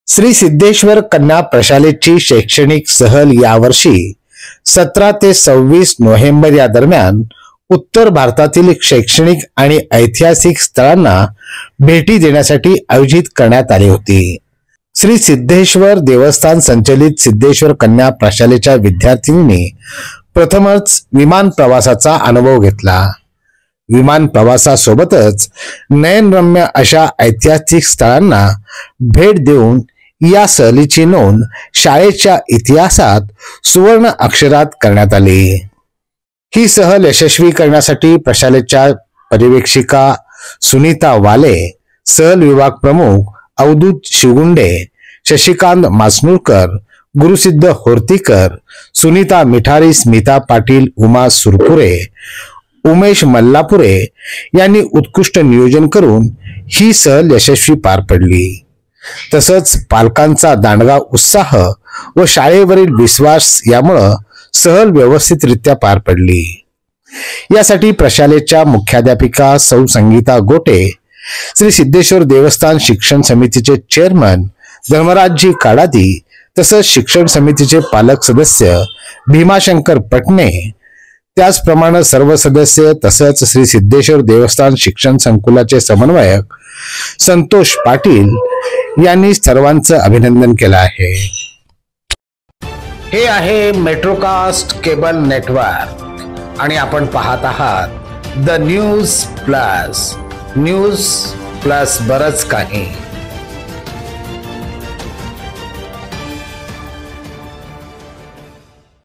श्री सिद्धेश्वर कन्या प्रशालेची शैक्षणिक सहल यावर्षी 17 ते 26 नोव्हेंबर या दरम्यान उत्तर भारतातील शैक्षणिक आणि ऐतिहासिक स्थळांना भेटी देण्यासाठी आयोजित करण्यात आली होती। श्री सिद्धेश्वर देवस्थान संचलित सिद्धेश्वर कन्या प्रशालेच्या विद्यार्थिनींनी प्रथमच विमान प्रवासाचा अनुभव घेतला। विमान प्रवासासोबतच नयनरम्य अशा ऐतिहासिक स्थळांना भेट देऊन या सहलीची नोंद शाळेच्या इतिहासात सुवर्ण अक्षरात करण्यात आली। ही सहल यशस्वी करण्यासाठी प्रशालेच्या पर्यवेक्षिका सुनीता वाले, सहल विभाग प्रमुख अवधूत शिवगुंडे, शशिकांत मासनूरकर, गुरुसिद्ध होर्तीकर, सुनीता मिठारी, स्मिता पाटील, उमा सुरपुरे, उमेश मल्लापुरे यांनी उत्कृष्ट नियोजन करून ही सहल यशस्वी पार पडली। तसंच पालकांचा दांडगा उत्साह व शाळेवरील विश्वास यामुळे सहल व्यवस्थितरित्या पार पडली। यासाठी प्रशालेच्या मुख्याध्यापिका सौ संगीता गोटे, श्री सिद्धेश्वर देवस्थान शिक्षण समितीचे चेअरमन धर्मराजजी काडादी, तसंच शिक्षण समितीचे पालक सदस्य भीमाशंकर पटणे, त्याचप्रमाणे सर्व सदस्य तसंच श्री सिद्धेश्वर देवस्थान शिक्षण संकुलाचे समन्वयक संतोष पाटील यांनी सर्वांचं अभिनंदन केलं आहे। हे आहे मेट्रोकास्ट केबल नेटवर्क आणि आपण पाहत आहात द न्यूज प्लस बरच काही।